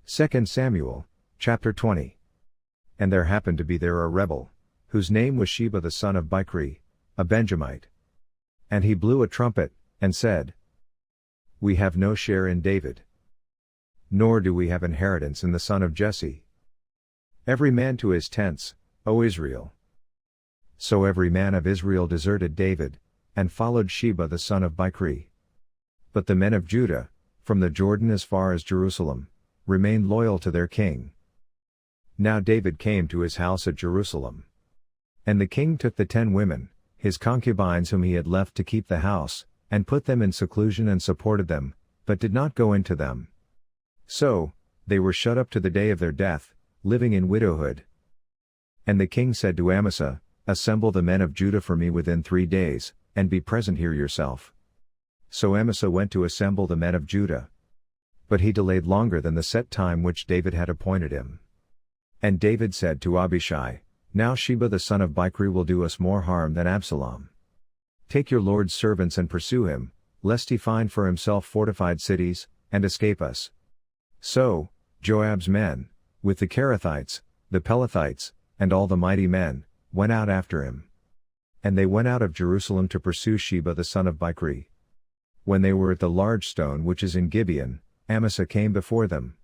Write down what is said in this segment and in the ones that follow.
2 Samuel, chapter 20. And there happened to be there a rebel, whose name was Sheba the son of Bichri, a Benjamite. And he blew a trumpet, and said, We have no share in David, nor do we have inheritance in the son of Jesse. Every man to his tents, O Israel. So every man of Israel deserted David, and followed Sheba the son of Bichri. But the men of Judah, from the Jordan as far as Jerusalem, remained loyal to their king. Now David came to his house at Jerusalem. And the king took the 10 women, his concubines whom he had left to keep the house, and put them in seclusion and supported them, but did not go into them. So, they were shut up to the day of their death, living in widowhood. And the king said to Amasa, Assemble the men of Judah for me within 3 days, and be present here yourself. So Amasa went to assemble the men of Judah. But he delayed longer than the set time which David had appointed him. And David said to Abishai, Now Sheba the son of Bichri will do us more harm than Absalom. Take your lord's servants and pursue him, lest he find for himself fortified cities, and escape us. So, Joab's men, with the Kerethites, the Pelethites, and all the mighty men, went out after him. And they went out of Jerusalem to pursue Sheba the son of Bichri. When they were at the large stone which is in Gibeon, Amasa came before them.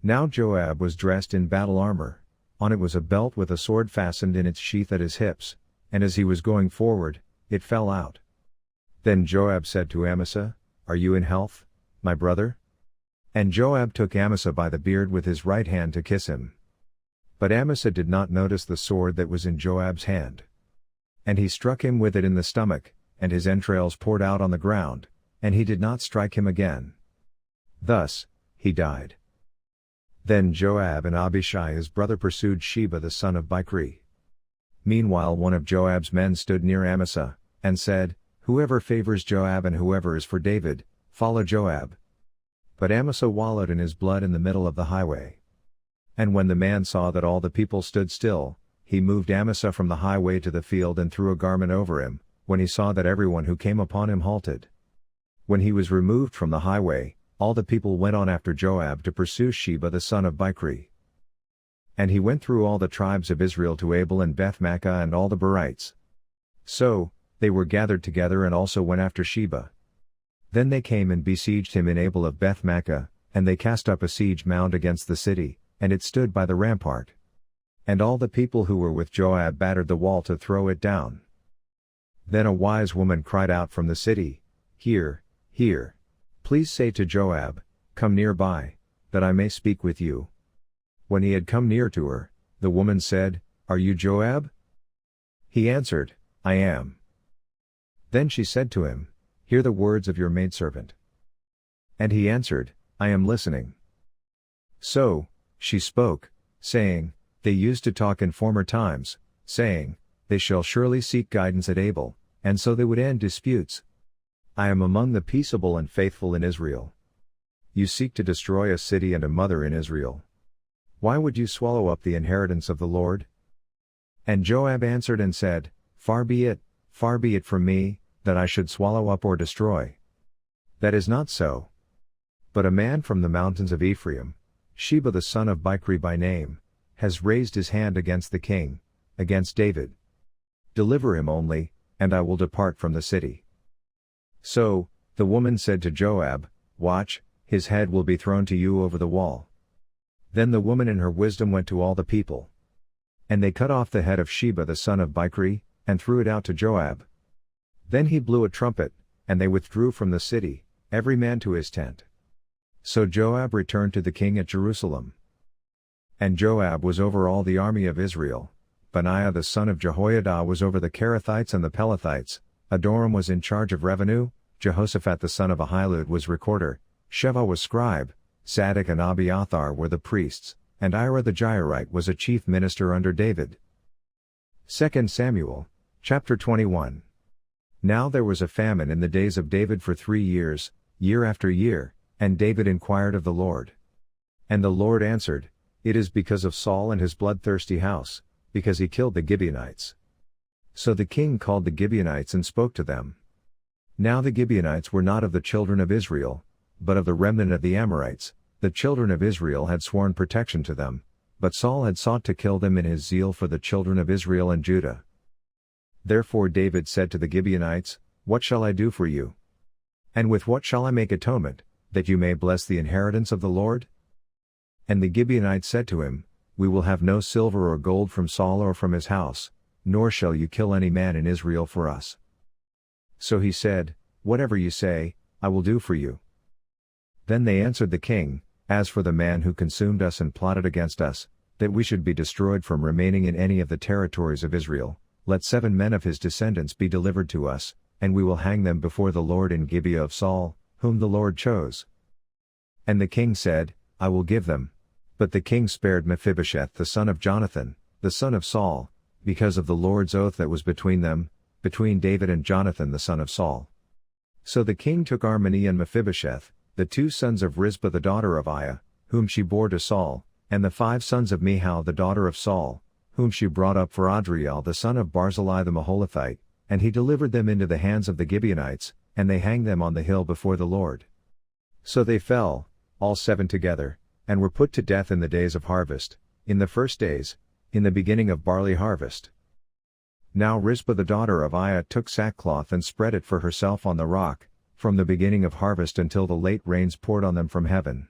Now Joab was dressed in battle armor, on it was a belt with a sword fastened in its sheath at his hips, and as he was going forward, it fell out. Then Joab said to Amasa, Are you in health, my brother? And Joab took Amasa by the beard with his right hand to kiss him. But Amasa did not notice the sword that was in Joab's hand. And he struck him with it in the stomach, and his entrails poured out on the ground, and he did not strike him again. Thus, he died. Then Joab and Abishai his brother pursued Sheba the son of Bichri. Meanwhile one of Joab's men stood near Amasa, and said, Whoever favors Joab and whoever is for David, follow Joab. But Amasa wallowed in his blood in the middle of the highway. And when the man saw that all the people stood still, he moved Amasa from the highway to the field and threw a garment over him, when he saw that everyone who came upon him halted. When he was removed from the highway, all the people went on after Joab to pursue Sheba the son of Bichri. And he went through all the tribes of Israel to Abel and Beth-makkah and all the Berites. So, they were gathered together and also went after Sheba. Then they came and besieged him in Abel of Beth-makkah, and they cast up a siege mound against the city, and it stood by the rampart. And all the people who were with Joab battered the wall to throw it down. Then a wise woman cried out from the city, Hear, hear. Please say to Joab, Come near by, that I may speak with you. When he had come near to her, the woman said, Are you Joab? He answered, I am. Then she said to him, Hear the words of your maidservant. And he answered, I am listening. So, she spoke, saying, They used to talk in former times, saying, They shall surely seek guidance at Abel, and so they would end disputes. I am among the peaceable and faithful in Israel. You seek to destroy a city and a mother in Israel. Why would you swallow up the inheritance of the Lord? And Joab answered and said, far be it from me, that I should swallow up or destroy. That is not so. But a man from the mountains of Ephraim, Sheba the son of Bichri by name, has raised his hand against the king, against David. Deliver him only, and I will depart from the city. So, the woman said to Joab, Watch, his head will be thrown to you over the wall. Then the woman in her wisdom went to all the people. And they cut off the head of Sheba the son of Bichri, and threw it out to Joab. Then he blew a trumpet, and they withdrew from the city, every man to his tent. So Joab returned to the king at Jerusalem. And Joab was over all the army of Israel. Benaiah the son of Jehoiada was over the Kerethites and the Pelethites. Adoram was in charge of revenue, Jehoshaphat the son of Ahilud was recorder, Sheva was scribe, Zadok and Abiathar were the priests, and Ira the Jairite was a chief minister under David. 2 Samuel, chapter 21. Now there was a famine in the days of David for 3 years, year after year, and David inquired of the Lord. And the Lord answered, It is because of Saul and his bloodthirsty house, because he killed the Gibeonites. So the king called the Gibeonites and spoke to them. Now the Gibeonites were not of the children of Israel, but of the remnant of the Amorites, The children of Israel had sworn protection to them, but Saul had sought to kill them in his zeal for the children of Israel and Judah. Therefore David said to the Gibeonites, "What shall I do for you? And with what shall I make atonement, that you may bless the inheritance of the Lord?" And the Gibeonites said to him, "We will have no silver or gold from Saul or from his house, nor shall you kill any man in Israel for us." So he said, "Whatever you say, I will do for you." Then they answered the king, "As for the man who consumed us and plotted against us, that we should be destroyed from remaining in any of the territories of Israel, let 7 men of his descendants be delivered to us, and we will hang them before the Lord in Gibeah of Saul, whom the Lord chose." And the king said, "I will give them." But the king spared Mephibosheth the son of Jonathan, the son of Saul, because of the Lord's oath that was between them, between David and Jonathan the son of Saul. So the king took Armoni and Mephibosheth, the 2 sons of Rizpah the daughter of Aiah, whom she bore to Saul, and the 5 sons of Michal the daughter of Saul, whom she brought up for Adriel the son of Barzillai the Maholathite, and he delivered them into the hands of the Gibeonites, and they hanged them on the hill before the Lord. So they fell, all 7 together, and were put to death in the days of harvest, in the first days, in the beginning of barley harvest. Now Rizpah the daughter of Aiah took sackcloth and spread it for herself on the rock, from the beginning of harvest until the late rains poured on them from heaven.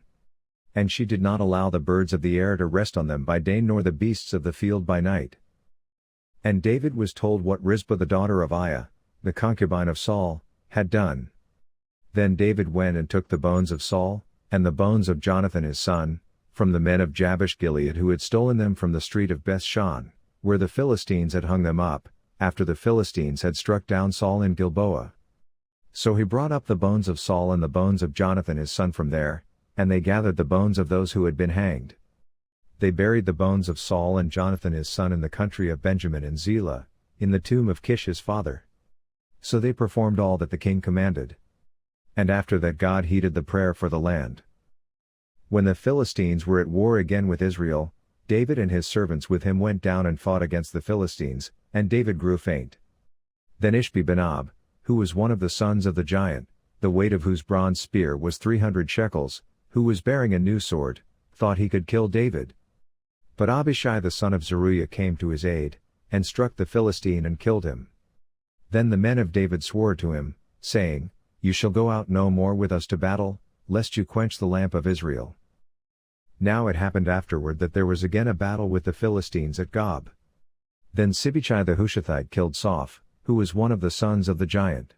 And she did not allow the birds of the air to rest on them by day nor the beasts of the field by night. And David was told what Rizpah the daughter of Aiah, the concubine of Saul, had done. Then David went and took the bones of Saul, and the bones of Jonathan his son, from the men of Jabesh Gilead who had stolen them from the street of Bethshan, where the Philistines had hung them up, after the Philistines had struck down Saul in Gilboa. So he brought up the bones of Saul and the bones of Jonathan his son from there, and they gathered the bones of those who had been hanged. They buried the bones of Saul and Jonathan his son in the country of Benjamin in Zelah, in the tomb of Kish his father. So they performed all that the king commanded. And after that God heeded the prayer for the land. When the Philistines were at war again with Israel, David and his servants with him went down and fought against the Philistines, and David grew faint. Then Ishbi-Benob, who was one of the sons of the giant, the weight of whose bronze spear was 300 shekels, who was bearing a new sword, thought he could kill David. But Abishai the son of Zeruiah came to his aid, and struck the Philistine and killed him. Then the men of David swore to him, saying, "You shall go out no more with us to battle, lest you quench the lamp of Israel." Now it happened afterward that there was again a battle with the Philistines at Gob. Then Sibbechai the Hushathite killed Soph, who was one of the sons of the giant.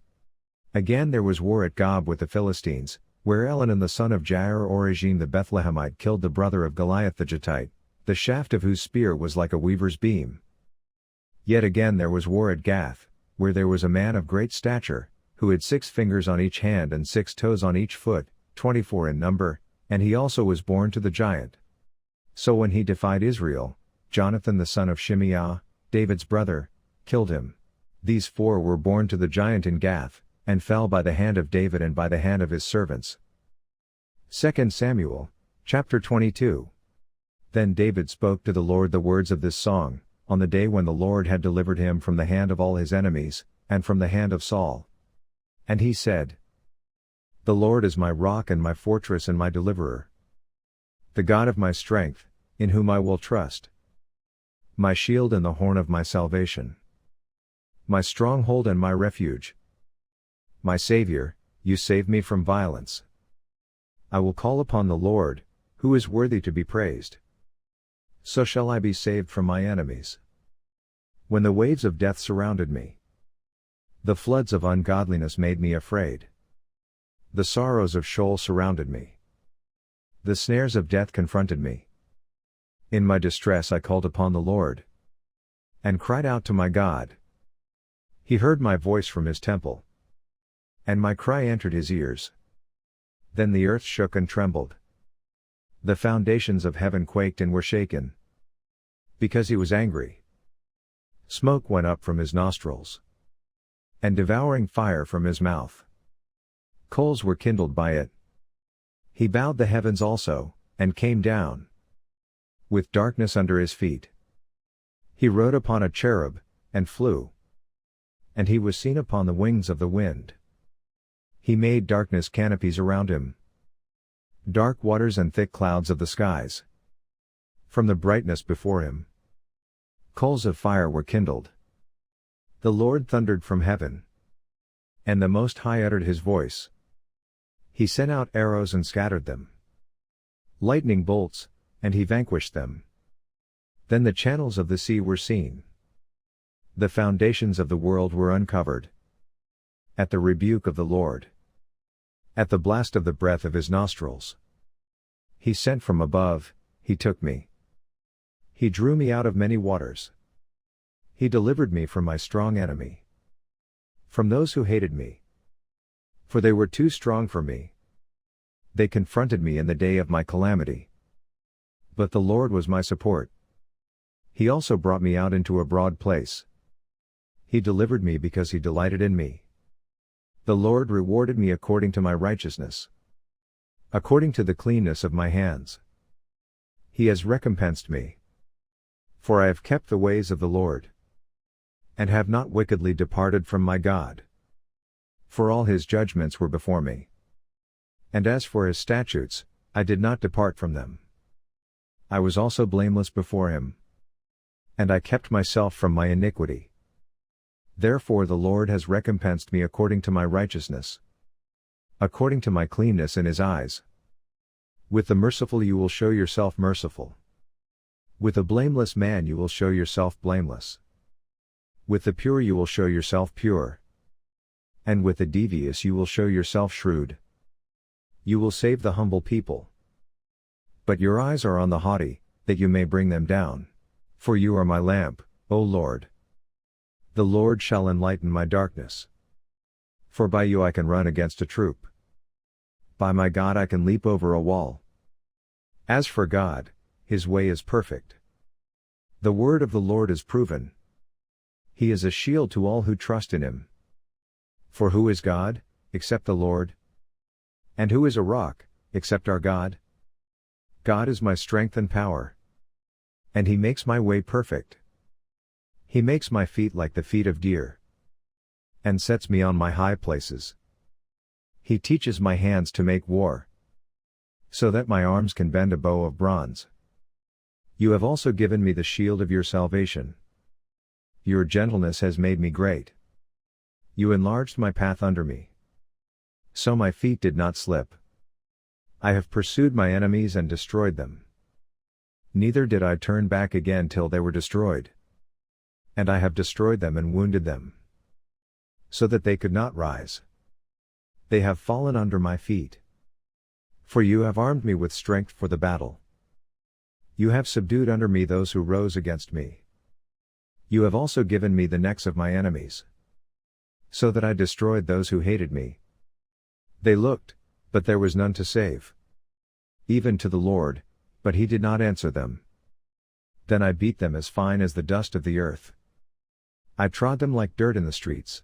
Again there was war at Gob with the Philistines, where Elhanan the son of Jair Origim the Bethlehemite killed the brother of Goliath the Gittite, the shaft of whose spear was like a weaver's beam. Yet again there was war at Gath, where there was a man of great stature, who had 6 fingers on each hand and 6 toes on each foot, 24 in number, and he also was born to the giant. So when he defied Israel, Jonathan the son of Shimeah, David's brother, killed him. These 4 were born to the giant in Gath, and fell by the hand of David and by the hand of his servants. 2 Samuel, chapter 22. Then David spoke to the Lord the words of this song, on the day when the Lord had delivered him from the hand of all his enemies, and from the hand of Saul. And he said, "The Lord is my rock and my fortress and my deliverer. The God of my strength, in whom I will trust. My shield and the horn of my salvation. My stronghold and my refuge. My Savior, you save me from violence. I will call upon the Lord, who is worthy to be praised. So shall I be saved from my enemies. When the waves of death surrounded me, the floods of ungodliness made me afraid. The sorrows of Sheol surrounded me. The snares of death confronted me. In my distress I called upon the Lord, and cried out to my God. He heard my voice from his temple, and my cry entered his ears. Then the earth shook and trembled. The foundations of heaven quaked and were shaken. Because he was angry. Smoke went up from his nostrils, and devouring fire from his mouth. Coals were kindled by it. He bowed the heavens also, and came down, with darkness under his feet. He rode upon a cherub, and flew. And he was seen upon the wings of the wind. He made darkness canopies around him. dark waters and thick clouds of the skies. From the brightness before him, coals of fire were kindled. The Lord thundered from heaven, and the Most High uttered his voice. He sent out arrows and scattered them, lightning bolts, and he vanquished them. Then the channels of the sea were seen. The foundations of the world were uncovered. At the rebuke of the Lord, at the blast of the breath of his nostrils, he sent from above, he took me. He drew me out of many waters. He delivered me from my strong enemy, from those who hated me. For they were too strong for me. They confronted me in the day of my calamity. But the Lord was my support. He also brought me out into a broad place. He delivered me because he delighted in me. The Lord rewarded me according to my righteousness, according to the cleanness of my hands. He has recompensed me. For I have kept the ways of the Lord, and have not wickedly departed from my God. For all his judgments were before me. And as for his statutes, I did not depart from them. I was also blameless before him, and I kept myself from my iniquity. Therefore the Lord has recompensed me according to my righteousness, according to my cleanness in his eyes. With the merciful you will show yourself merciful. With a blameless man you will show yourself blameless. With the pure you will show yourself pure. And with the devious you will show yourself shrewd. You will save the humble people. But your eyes are on the haughty, that you may bring them down. For you are my lamp, O Lord. The Lord shall enlighten my darkness. For by you I can run against a troop. By my God I can leap over a wall. As for God, his way is perfect. The word of the Lord is proven. He is a shield to all who trust in him. For who is God, except the Lord? And who is a rock, except our God? God is my strength and power. And he makes my way perfect. He makes my feet like the feet of deer, and sets me on my high places. He teaches my hands to make war, so that my arms can bend a bow of bronze. You have also given me the shield of your salvation. Your gentleness has made me great. You enlarged my path under me, so my feet did not slip. I have pursued my enemies and destroyed them. Neither did I turn back again till they were destroyed. And I have destroyed them and wounded them, so that they could not rise. They have fallen under my feet. For you have armed me with strength for the battle. You have subdued under me those who rose against me. You have also given me the necks of my enemies, so that I destroyed those who hated me. They looked, but there was none to save. Even to the Lord, but he did not answer them. Then I beat them as fine as the dust of the earth. I trod them like dirt in the streets,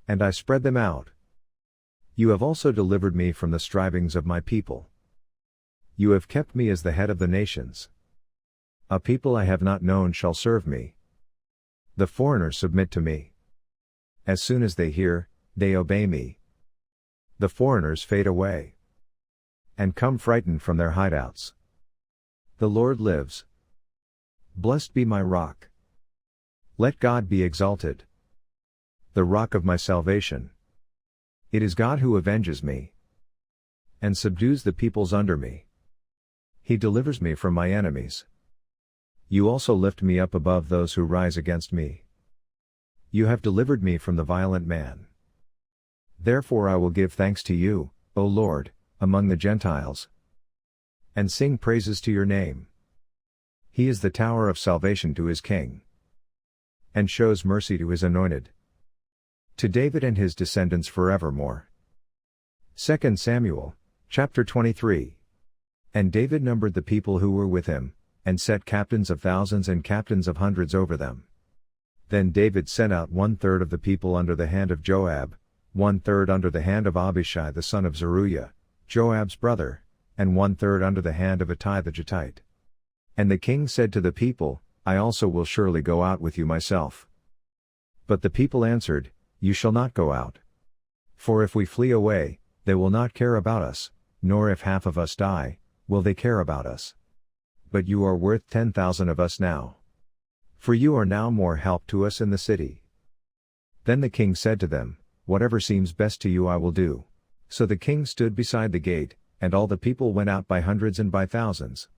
and I spread them out. You have also delivered me from the strivings of my people. You have kept me as the head of the nations. A people I have not known shall serve me. The foreigners submit to me. As soon as they hear, they obey me. The foreigners fade away, and come frightened from their hideouts. The Lord lives. Blessed be my rock. Let God be exalted, the rock of my salvation. It is God who avenges me, and subdues the peoples under me. He delivers me from my enemies. You also lift me up above those who rise against me. You have delivered me from the violent man. Therefore I will give thanks to you, O Lord, among the Gentiles, and sing praises to your name. He is the tower of salvation to his king, and shows mercy to his anointed, to David and his descendants forevermore. 2 Samuel, chapter 23. And David numbered the people who were with him, and set captains of thousands and captains of hundreds over them. Then David sent out 1/3 of the people under the hand of Joab, 1/3 under the hand of Abishai the son of Zeruiah, Joab's brother, and 1/3 under the hand of Ittai the Gittite. And the king said to the people, I also will surely go out with you myself. But the people answered, You shall not go out. For if we flee away, they will not care about us, nor if half of us die, will they care about us. But you are worth 10,000 of us now. For you are now more help to us in the city. Then the king said to them, Whatever seems best to you I will do. So the king stood beside the gate, and all the people went out by hundreds and by thousands.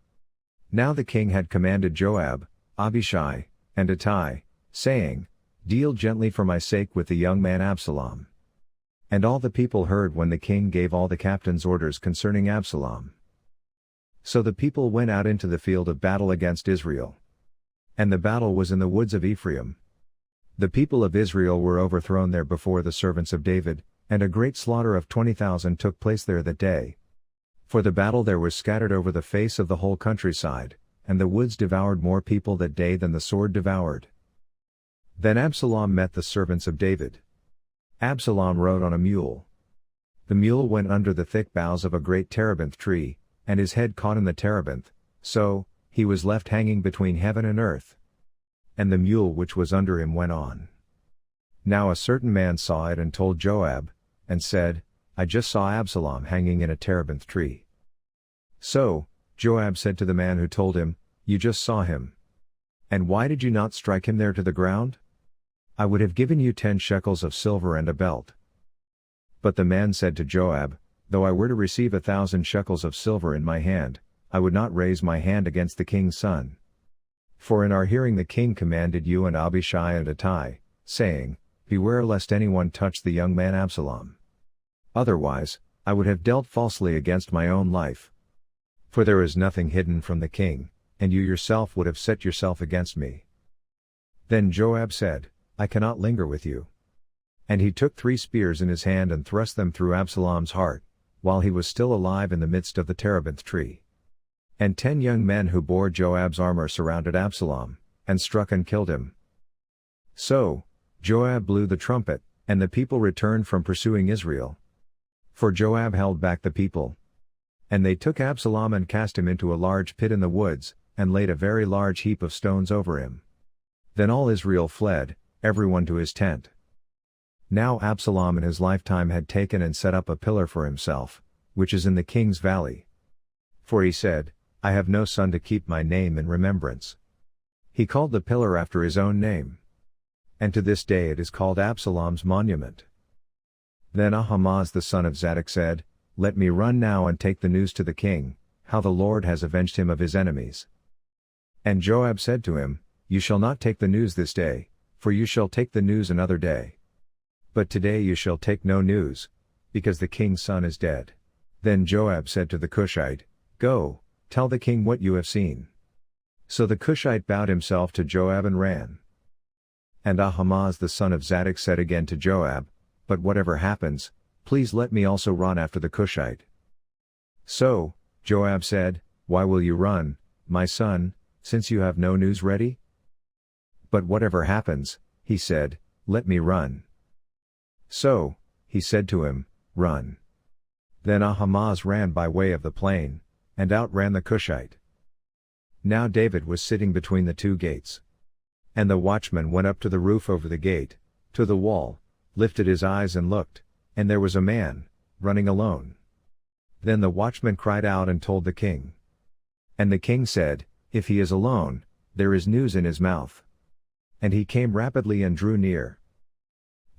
Now the king had commanded Joab, Abishai, and Ittai, saying, Deal gently for my sake with the young man Absalom. And all the people heard when the king gave all the captains orders concerning Absalom. So the people went out into the field of battle against Israel. And the battle was in the woods of Ephraim. The people of Israel were overthrown there before the servants of David, and a great slaughter of 20,000 took place there that day. For the battle there was scattered over the face of the whole countryside, and the woods devoured more people that day than the sword devoured. Then Absalom met the servants of David. Absalom rode on a mule. The mule went under the thick boughs of a great terebinth tree, and his head caught in the terebinth, so he was left hanging between heaven and earth. And the mule which was under him went on. Now a certain man saw it and told Joab, and said, I just saw Absalom hanging in a terebinth tree. So Joab said to the man who told him, You just saw him. And why did you not strike him there to the ground? I would have given you 10 shekels of silver and a belt. But the man said to Joab, Though I were to receive 1,000 shekels of silver in my hand, I would not raise my hand against the king's son. For in our hearing the king commanded you and Abishai and Ittai, saying, Beware lest anyone touch the young man Absalom. Otherwise, I would have dealt falsely against my own life. For there is nothing hidden from the king, and you yourself would have set yourself against me. Then Joab said, I cannot linger with you. And he took 3 spears in his hand and thrust them through Absalom's heart, while he was still alive in the midst of the terebinth tree. And 10 young men who bore Joab's armor surrounded Absalom, and struck and killed him. So Joab blew the trumpet, and the people returned from pursuing Israel. For Joab held back the people. And they took Absalom and cast him into a large pit in the woods, and laid a very large heap of stones over him. Then all Israel fled, everyone to his tent. Now Absalom in his lifetime had taken and set up a pillar for himself, which is in the king's valley. For he said, I have no son to keep my name in remembrance. He called the pillar after his own name. And to this day it is called Absalom's monument. Then Ahimaaz the son of Zadok said, Let me run now and take the news to the king, how the Lord has avenged him of his enemies. And Joab said to him, You shall not take the news this day, for you shall take the news another day. But today you shall take no news, because the king's son is dead. Then Joab said to the Cushite, Go, tell the king what you have seen. So the Cushite bowed himself to Joab and ran. And Ahimaaz the son of Zadok said again to Joab, But whatever happens, please let me also run after the Cushite. So Joab said, Why will you run, my son, since you have no news ready? But whatever happens, he said, Let me run. So he said to him, Run. Then Ahimaaz ran by way of the plain, and outran the Cushite. Now David was sitting between the 2 gates. And the watchman went up to the roof over the gate, to the wall, lifted his eyes and looked, and there was a man, running alone. Then the watchman cried out and told the king. And the king said, If he is alone, there is news in his mouth. And he came rapidly and drew near.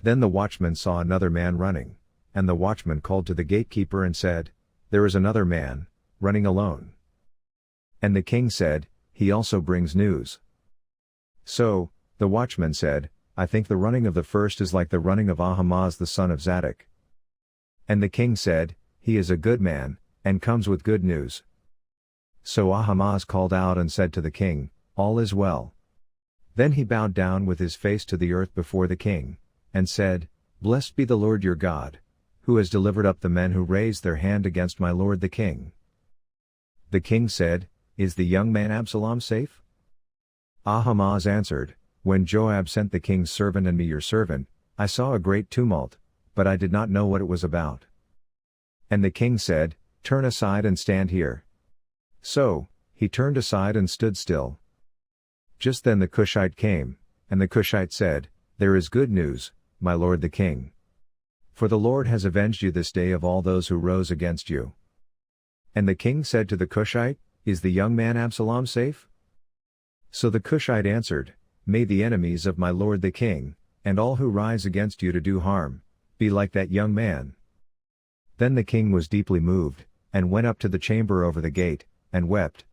Then the watchman saw another man running, and the watchman called to the gatekeeper and said, There is another man, running alone. And the king said, He also brings news. So the watchman said, I think the running of the first is like the running of Ahimaaz the son of Zadok. And the king said, He is a good man, and comes with good news. So Ahimaaz called out and said to the king, All is well. Then he bowed down with his face to the earth before the king, and said, Blessed be the Lord your God, who has delivered up the men who raised their hand against my lord the king. The king said, Is the young man Absalom safe? Ahimaaz answered, When Joab sent the king's servant and me your servant, I saw a great tumult, but I did not know what it was about. And the king said, Turn aside and stand here. So he turned aside and stood still. Just then the Cushite came, and the Cushite said, There is good news, my lord the king. For the Lord has avenged you this day of all those who rose against you. And the king said to the Cushite, Is the young man Absalom safe? So the Cushite answered, May the enemies of my lord the king, and all who rise against you to do harm, be like that young man. Then the king was deeply moved, and went up to the chamber over the gate, and wept.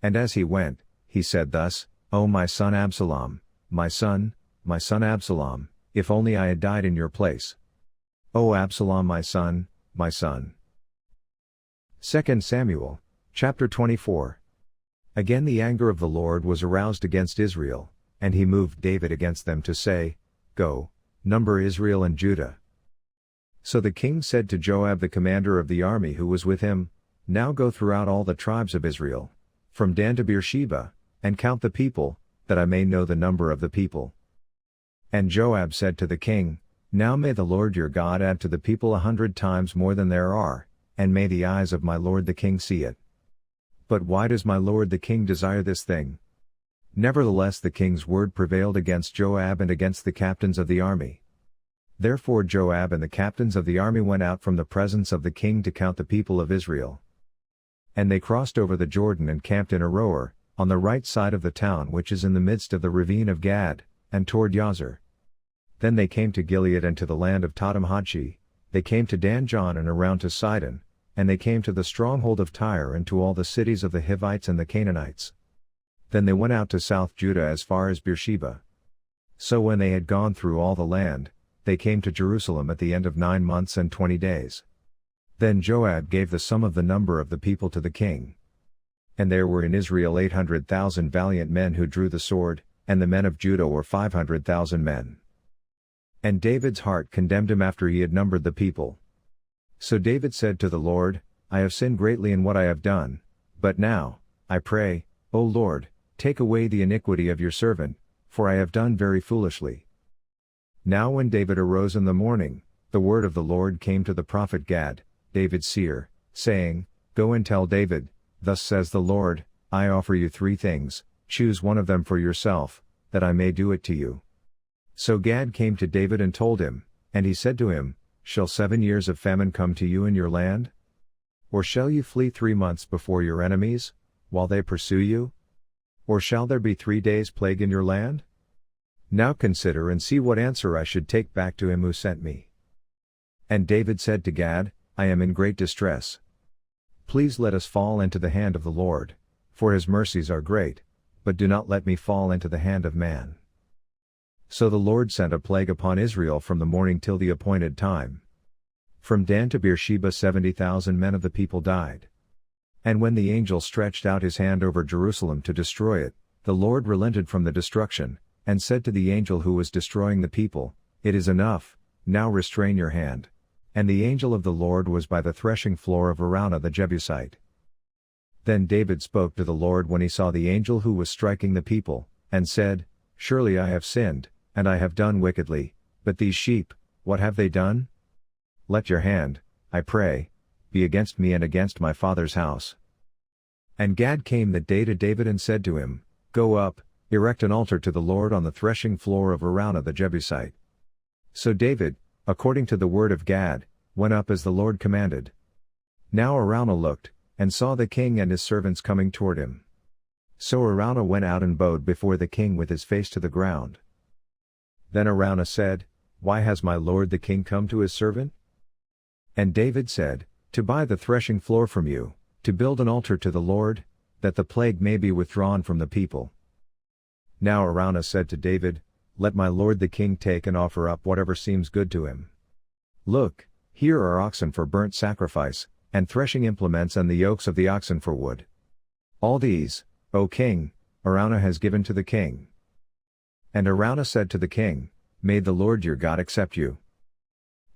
And as he went, he said thus, O my son Absalom, my son Absalom, if only I had died in your place. O Absalom my son, my son. 2 Samuel, chapter 24. Again the anger of the Lord was aroused against Israel, and he moved David against them to say, Go, number Israel and Judah. So the king said to Joab the commander of the army who was with him, Now go throughout all the tribes of Israel, from Dan to Beersheba, and count the people, that I may know the number of the people. And Joab said to the king, Now may the Lord your God add to the people 100 times more than there are, and may the eyes of my lord the king see it. But why does my lord the king desire this thing? Nevertheless the king's word prevailed against Joab and against the captains of the army. Therefore Joab and the captains of the army went out from the presence of the king to count the people of Israel. And they crossed over the Jordan and camped in Aroer, on the right side of the town which is in the midst of the ravine of Gad, and toward Yazer. Then they came to Gilead and to the land of Tadam-Hodshi, they came to Dan-Jon and around to Sidon, and they came to the stronghold of Tyre and to all the cities of the Hivites and the Canaanites. Then they went out to South Judah as far as Beersheba. So when they had gone through all the land, they came to Jerusalem at the end of 9 months and 20 days. Then Joab gave the sum of the number of the people to the king. And there were in Israel 800,000 valiant men who drew the sword, and the men of Judah were 500,000 men. And David's heart condemned him after he had numbered the people. So David said to the Lord, I have sinned greatly in what I have done, but now, I pray, O Lord, take away the iniquity of your servant, for I have done very foolishly. Now when David arose in the morning, the word of the Lord came to the prophet Gad, David's seer, saying, Go and tell David, Thus says the Lord, I offer you 3 things, choose one of them for yourself, that I may do it to you. So Gad came to David and told him, and he said to him, Shall 7 years of famine come to you in your land? Or shall you flee 3 months before your enemies, while they pursue you? Or shall there be 3 days' plague in your land? Now consider and see what answer I should take back to him who sent me. And David said to Gad, I am in great distress. Please let us fall into the hand of the Lord, for his mercies are great, but do not let me fall into the hand of man. So the Lord sent a plague upon Israel from the morning till the appointed time. From Dan to Beersheba 70,000 men of the people died. And when the angel stretched out his hand over Jerusalem to destroy it, the Lord relented from the destruction, and said to the angel who was destroying the people, It is enough, now restrain your hand. And the angel of the Lord was by the threshing floor of Araunah the Jebusite. Then David spoke to the Lord when he saw the angel who was striking the people, and said, Surely I have sinned, and I have done wickedly, but these sheep, what have they done? Let your hand, I pray, be against me and against my father's house. And Gad came that day to David and said to him, Go up, erect an altar to the Lord on the threshing floor of Araunah the Jebusite. So David, according to the word of Gad, went up as the Lord commanded. Now Araunah looked, and saw the king and his servants coming toward him. So Araunah went out and bowed before the king with his face to the ground. Then Araunah said, Why has my lord the king come to his servant? And David said, To buy the threshing floor from you, to build an altar to the Lord, that the plague may be withdrawn from the people. Now Araunah said to David, Let my lord the king take and offer up whatever seems good to him. Look, here are oxen for burnt sacrifice, and threshing implements and the yokes of the oxen for wood. All these, O king, Araunah has given to the king. And Araunah said to the king, May the Lord your God accept you.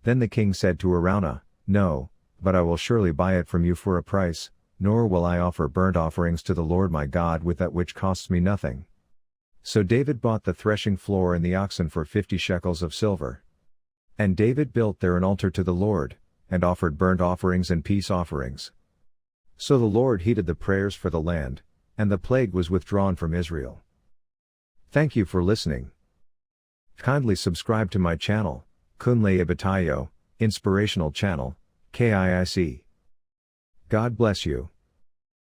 Then the king said to Araunah, No, but I will surely buy it from you for a price, nor will I offer burnt offerings to the Lord my God with that which costs me nothing. So David bought the threshing floor and the oxen for 50 shekels of silver. And David built there an altar to the Lord, and offered burnt offerings and peace offerings. So the Lord heeded the prayers for the land, and the plague was withdrawn from Israel. Thank you for listening. Kindly subscribe to my channel, KIIC Inspirational Channel, KIIC. God bless you.